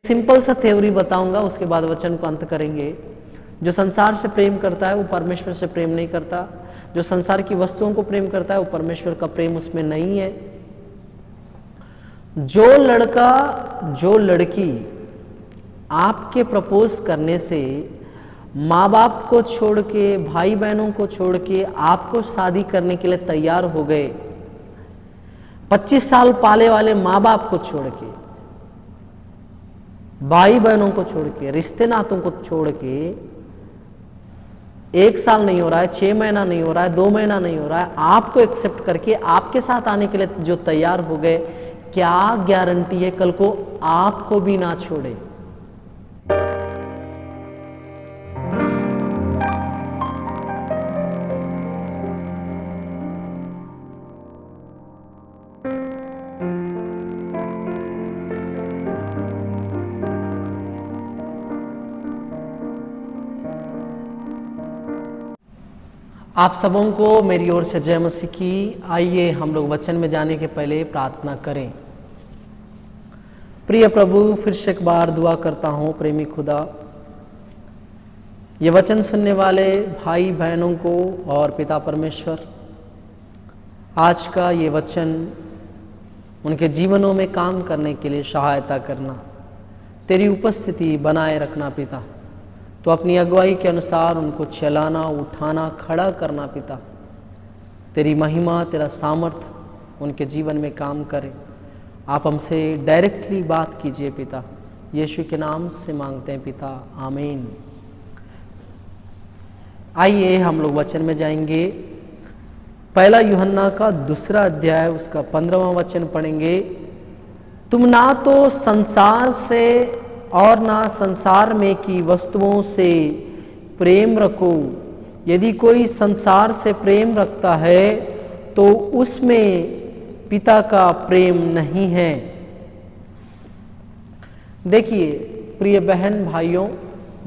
Simple सा theory बताऊंगा, उसके बाद वचन को अंत करेंगे। जो संसार से प्रेम करता है वो परमेश्वर से प्रेम नहीं करता। जो संसार की वस्तुओं को प्रेम करता है वो परमेश्वर का प्रेम उसमें नहीं है। जो लड़का जो लड़की आपके प्रपोज करने से माँ बाप को छोड़ के, भाई बहनों को छोड़ के आपको शादी करने के लिए तैयार हो गए, 25 साल पाले वाले माँ बाप को छोड़ के, भाई बहनों को छोड़ के, रिश्ते नातों को छोड़ के, 1 साल नहीं हो रहा है, 6 महीना नहीं हो रहा है, 2 महीना नहीं हो रहा है, आपको एक्सेप्ट करके आपके साथ आने के लिए जो तैयार हो गए, क्या गारंटी है कल को आपको भी ना छोड़े? आप सबों को मेरी ओर से जय मसीह की। आइए हम लोग वचन में जाने के पहले प्रार्थना करें। प्रिय प्रभु, फिर से एक बार दुआ करता हूँ प्रेमी खुदा, ये वचन सुनने वाले भाई बहनों को और पिता परमेश्वर, आज का ये वचन उनके जीवनों में काम करने के लिए सहायता करना, तेरी उपस्थिति बनाए रखना पिता। तो अपनी अगुवाई के अनुसार उनको चलाना, उठाना, खड़ा करना पिता। तेरी महिमा, तेरा सामर्थ उनके जीवन में काम करे। आप हमसे डायरेक्टली बात कीजिए पिता, यीशु के नाम से मांगते हैं पिता, आमीन। आइए हम लोग वचन में जाएंगे। पहला यूहन्ना का 2 अध्याय उसका 15वां वचन पढ़ेंगे। तुम ना तो संसार से और ना संसार में की वस्तुओं से प्रेम रखो। यदि कोई संसार से प्रेम रखता है तो उसमें पिता का प्रेम नहीं है। देखिए प्रिय बहन भाइयों,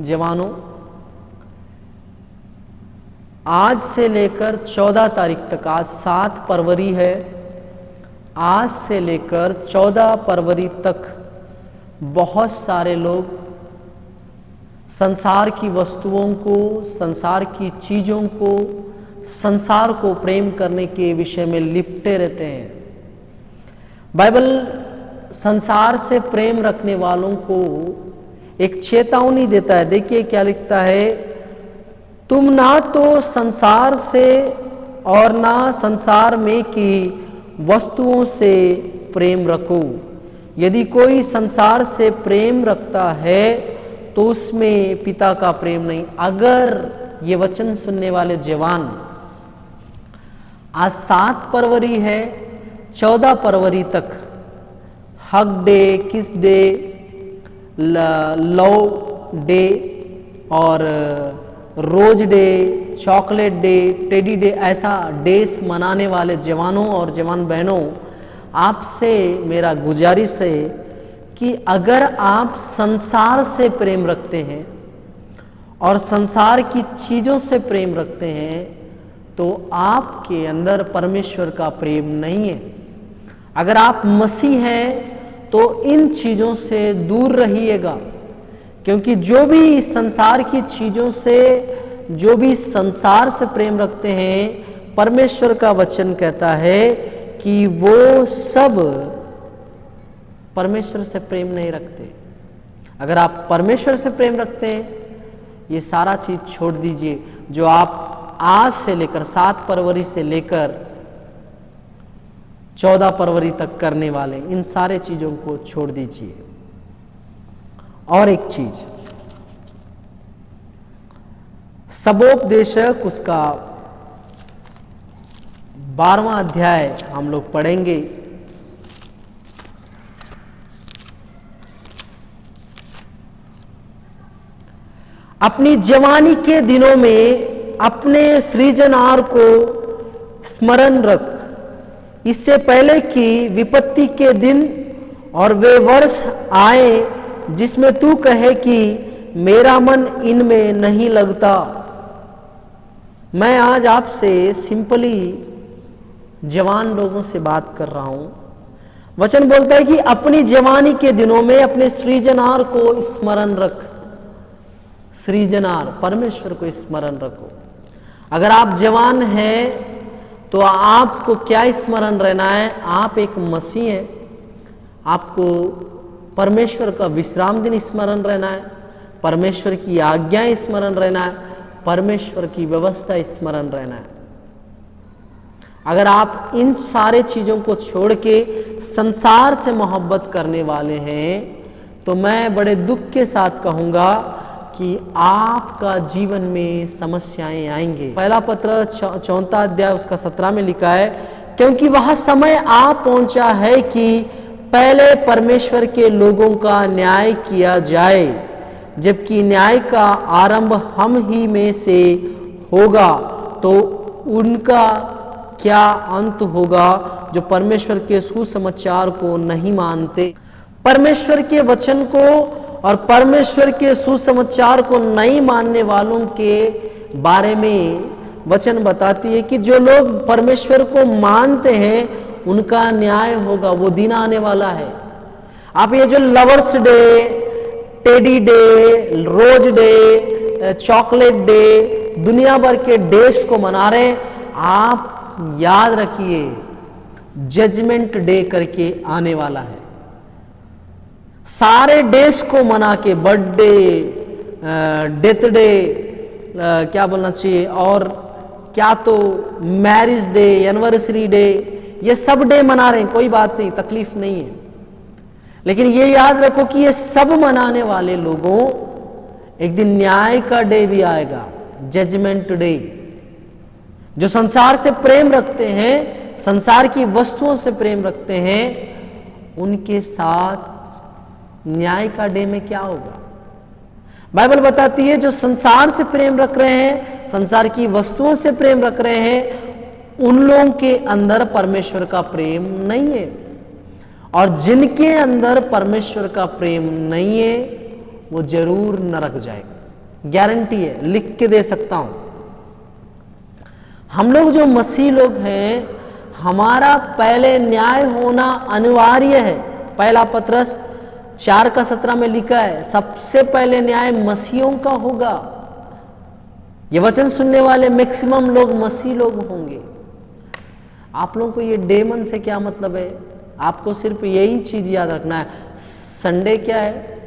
जवानों, आज से लेकर 14 तारीख तक, आज 7 फरवरी है, आज से लेकर 14 फरवरी तक बहुत सारे लोग संसार की वस्तुओं को, संसार की चीज़ों को, संसार को प्रेम करने के विषय में लिपटे रहते हैं। बाइबल संसार से प्रेम रखने वालों को एक चेतावनी देता है। देखिए क्या लिखता है, तुम ना तो संसार से और ना संसार में की वस्तुओं से प्रेम रखो। यदि कोई संसार से प्रेम रखता है तो उसमें पिता का प्रेम नहीं। अगर ये वचन सुनने वाले जवान, आज 7 फरवरी है, 14 फरवरी तक hug day, kiss day, love day और rose day, chocolate day, teddy day, ऐसा डेज मनाने वाले जवानों और जवान बहनों, आपसे मेरा गुजारिश है कि अगर आप संसार से प्रेम रखते हैं और संसार की चीज़ों से प्रेम रखते हैं तो आपके अंदर परमेश्वर का प्रेम नहीं है। अगर आप मसीह हैं तो इन चीज़ों से दूर रहिएगा, क्योंकि जो भी इस संसार की चीज़ों से, जो भी संसार से प्रेम रखते हैं, परमेश्वर का वचन कहता है कि वो सब परमेश्वर से प्रेम नहीं रखते। अगर आप परमेश्वर से प्रेम रखते हैं, ये सारा चीज छोड़ दीजिए जो आप आज से लेकर 7 फरवरी से लेकर 14 फरवरी तक करने वाले, इन सारे चीजों को छोड़ दीजिए। और एक चीज, सबोपदेशक उसका 12वां अध्याय हम लोग पढ़ेंगे। अपनी जवानी के दिनों में अपने सृजनहार को स्मरण रख, इससे पहले कि विपत्ति के दिन और वे वर्ष आए जिसमें तू कहे कि मेरा मन इनमें नहीं लगता। मैं आज आपसे सिंपली जवान लोगों से बात कर रहा हूँ। वचन बोलता है कि अपनी जवानी के दिनों में अपने सृजनहार को स्मरण रख। सृजनहार परमेश्वर को स्मरण रखो। अगर आप जवान हैं तो आपको क्या स्मरण रहना है? आप एक मसीह हैं, आपको परमेश्वर का विश्राम दिन स्मरण रहना है, परमेश्वर की आज्ञाएं स्मरण रहना है, परमेश्वर की व्यवस्था स्मरण रहना है। अगर आप इन सारे चीजों को छोड़ के संसार से मोहब्बत करने वाले हैं तो मैं बड़े दुख के साथ कहूंगा कि आपका जीवन में समस्याएं आएंगे। पहला पत्र 4 अध्याय उसका 17 में लिखा है, क्योंकि वह समय आ पहुंचा है कि पहले परमेश्वर के लोगों का न्याय किया जाए, जबकि न्याय का आरंभ हम ही में से होगा तो उनका क्या अंत होगा जो परमेश्वर के सुसमाचार को नहीं मानते। परमेश्वर के वचन को और परमेश्वर के सुसमाचार को नहीं मानने वालों के बारे में वचन बताती है कि जो लोग परमेश्वर को मानते हैं उनका न्याय होगा, वो दिन आने वाला है। आप ये जो lovers day, teddy day, rose day, chocolate day, दुनिया भर के डेज को मना रहे हैं, आप याद रखिए जजमेंट डे करके आने वाला है। सारे डेज को मना के, बर्थडे, डेथ डे, क्या बोलना चाहिए, और क्या तो मैरिज डे, एनिवर्सरी डे, ये सब डे मना रहे हैं, कोई बात नहीं, तकलीफ नहीं है। लेकिन ये याद रखो कि ये सब मनाने वाले लोगों एक दिन न्याय का डे भी आएगा, जजमेंट डे। जो संसार से प्रेम रखते हैं, संसार की वस्तुओं से प्रेम रखते हैं, उनके साथ न्याय का डे में क्या होगा? बाइबल बताती है जो संसार से प्रेम रख रहे हैं, संसार की वस्तुओं से प्रेम रख रहे हैं, उन लोगों के अंदर परमेश्वर का प्रेम नहीं है। और जिनके अंदर परमेश्वर का प्रेम नहीं है वो जरूर नरक जाएगा, गारंटी है, लिख के दे सकता हूं। हम लोग जो मसीह लोग हैं, हमारा पहले न्याय होना अनिवार्य है। पहला पत्रस 4 का 17 में लिखा है, सबसे पहले न्याय मसीहों का होगा। ये वचन सुनने वाले मैक्सिमम लोग मसीह लोग होंगे। आप लोगों को ये डेमन से क्या मतलब है? आपको सिर्फ यही चीज याद रखना है, संडे क्या है,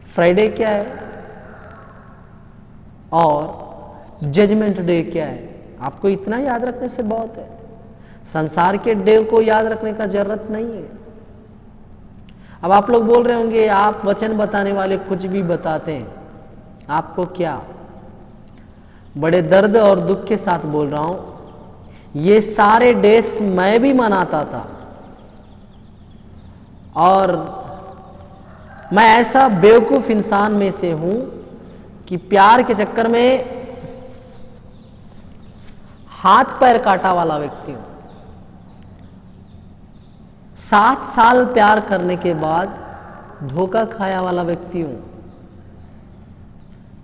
फ्राइडे क्या है और जजमेंट डे क्या है। आपको इतना याद रखने से बहुत है, संसार के डे को याद रखने का जरूरत नहीं है। अब आप लोग बोल रहे होंगे आप वचन बताने वाले कुछ भी बताते हैं, आपको क्या? बड़े दर्द और दुख के साथ बोल रहा हूं, ये सारे डेज मैं भी मनाता था और मैं ऐसा बेवकूफ इंसान में से हूं कि प्यार के चक्कर में हाथ पैर काटा वाला व्यक्ति हूं। 7 साल प्यार करने के बाद धोखा खाया वाला व्यक्ति हूं।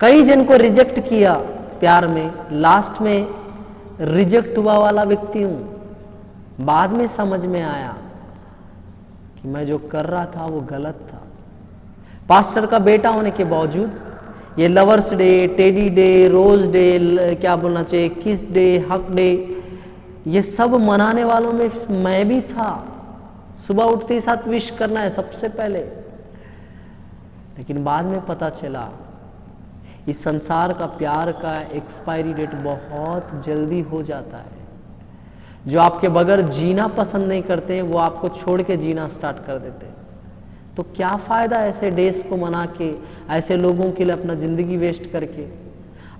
कई जन को रिजेक्ट किया प्यार में, लास्ट में रिजेक्ट हुआ वाला व्यक्ति हूं। बाद में समझ में आया कि मैं जो कर रहा था वो गलत था। पास्टर का बेटा होने के बावजूद ये lovers day, teddy day, rose day, क्या बोलना चाहिए, किस डे, हक डे, ये सब मनाने वालों में मैं भी था। सुबह उठते ही साथ विश करना है सबसे पहले। लेकिन बाद में पता चला इस संसार का प्यार का एक्सपायरी डेट बहुत जल्दी हो जाता है। जो आपके बगैर जीना पसंद नहीं करते वो आपको छोड़ के जीना स्टार्ट कर देते हैं। तो क्या फ़ायदा ऐसे डेज को मना के, ऐसे लोगों के लिए अपना ज़िंदगी वेस्ट करके?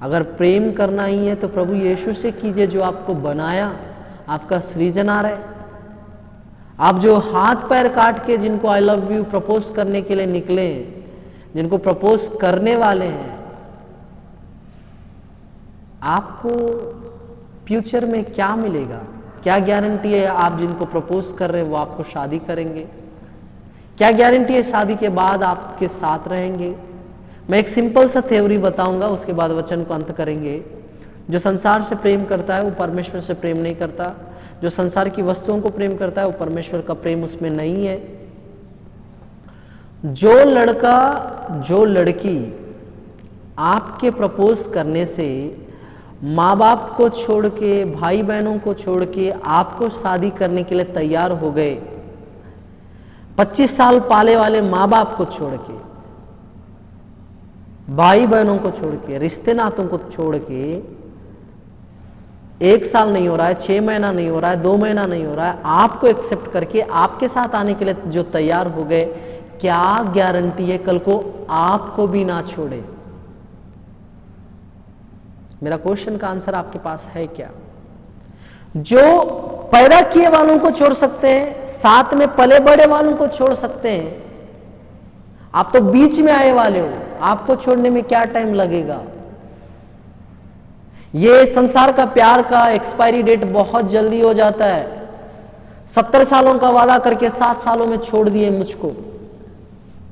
अगर प्रेम करना ही है तो प्रभु यीशु से कीजिए, जो आपको बनाया, आपका सृजनहार है। आप जो हाथ पैर काट के जिनको आई लव यू प्रपोज करने के लिए निकले हैं, जिनको प्रपोज करने वाले हैं, आपको फ्यूचर में क्या मिलेगा? क्या गारंटी है आप जिनको प्रपोज कर रहे हैं वो आपको शादी करेंगे? क्या गारंटी है शादी के बाद आपके साथ रहेंगे? मैं एक सिंपल सा थ्योरी बताऊंगा, उसके बाद वचन को अंत करेंगे। जो संसार से प्रेम करता है वो परमेश्वर से प्रेम नहीं करता। जो संसार की वस्तुओं को प्रेम करता है वो परमेश्वर का प्रेम उसमें नहीं है। जो लड़का जो लड़की आपके प्रपोज करने से माँ बाप को छोड़ के, भाई बहनों को छोड़ के आपको शादी करने के लिए तैयार हो गए, 25 साल पाले वाले माँ बाप को छोड़ के, भाई बहनों को छोड़ के, रिश्ते नातों को छोड़ के, 1 साल नहीं हो रहा है, 6 महीना नहीं हो रहा है, 2 महीना नहीं हो रहा है, आपको एक्सेप्ट करके आपके साथ आने के लिए जो तैयार हो गए, क्या गारंटी है कल को आपको भी ना छोड़े? मेरा क्वेश्चन का आंसर आपके पास है क्या? जो पैदा किए वालों को छोड़ सकते हैं, साथ में पले बड़े वालों को छोड़ सकते हैं, आप तो बीच में आए वाले हो, आपको छोड़ने में क्या टाइम लगेगा? ये संसार का प्यार का एक्सपायरी डेट बहुत जल्दी हो जाता है। 70 सालों का वादा करके 7 सालों में छोड़ दिए मुझको।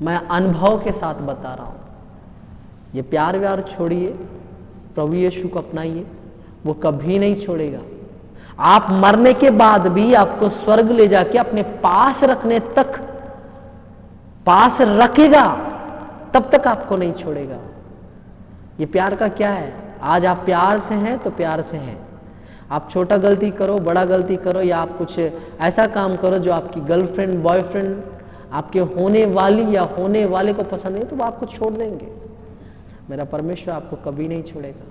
मैं अनुभव के साथ बता रहा हूं। ये प्यार व्यार छोड़िए, प्रभु यीशु को अपनाइए, वो कभी नहीं छोड़ेगा। आप मरने के बाद भी आपको स्वर्ग ले जाके अपने पास रखने तक, पास रखेगा, तब तक आपको नहीं छोड़ेगा। ये प्यार का क्या है? आज आप प्यार से हैं तो प्यार से हैं। आप छोटा गलती करो, बड़ा गलती करो, या आप कुछ ऐसा काम करो जो आपकी गर्लफ्रेंड, बॉयफ्रेंड, आपके होने वाली या होने वाले को पसंद नहीं, तो वो आपको छोड़ देंगे। मेरा परमेश्वर आपको कभी नहीं छोड़ेगा।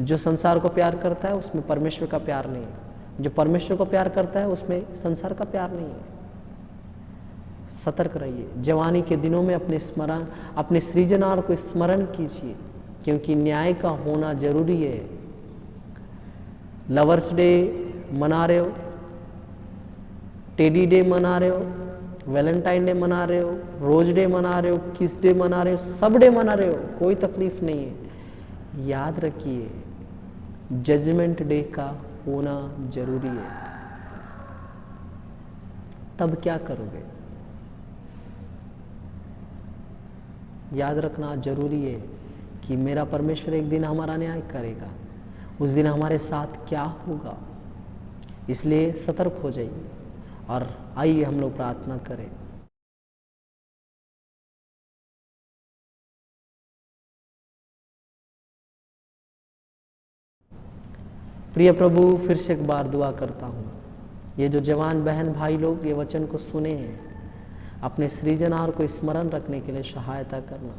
जो संसार को प्यार करता है उसमें परमेश्वर का प्यार नहीं है। जो परमेश्वर को प्यार करता है उसमें संसार का प्यार नहीं है। सतर्क रहिए। जवानी के दिनों में अपने सृजनहार को स्मरण कीजिए, क्योंकि न्याय का होना जरूरी है। लवर्स डे मना रहे हो, टेडी डे मना रहे हो, वैलेंटाइन डे मना रहे हो, रोज डे मना रहे हो, किस डे मना रहे हो, सब डे मना रहे हो, कोई तकलीफ नहीं है। याद रखिए, जजमेंट डे का होना जरूरी है। तब क्या करोगे? याद रखना जरूरी है कि मेरा परमेश्वर एक दिन हमारा न्याय करेगा। उस दिन हमारे साथ क्या होगा? इसलिए सतर्क हो जाइए और आइए हम लोग प्रार्थना करें। प्रिय प्रभु, फिर से एक बार दुआ करता हूँ, ये जो जवान बहन भाई लोग ये वचन को सुने हैं, अपने सृजनहार को स्मरण रखने के लिए सहायता करना।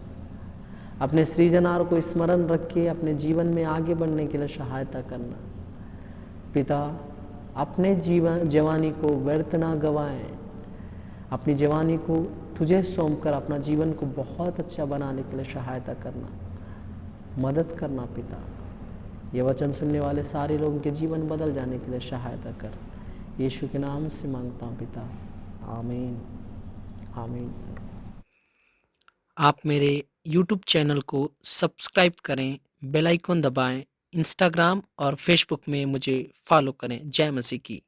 अपने सृजनहार को स्मरण रख के अपने जीवन में आगे बढ़ने के लिए सहायता करना। पिता, अपने जवानी को व्यर्थ ना गवाएं। अपनी जवानी को तुझे सौंपकर अपना जीवन को बहुत अच्छा बनाने के लिए सहायता करना, मदद करना। पिता, ये वचन सुनने वाले सारे लोगों के जीवन बदल जाने के लिए सहायता कर। यीशु के नाम से मांगता हूँ पिता, आमीन आमीन। आप मेरे YouTube चैनल को सब्सक्राइब करें, बेल आइकन दबाएं, इंस्टाग्राम और फेसबुक में मुझे फॉलो करें। जय मसीह की।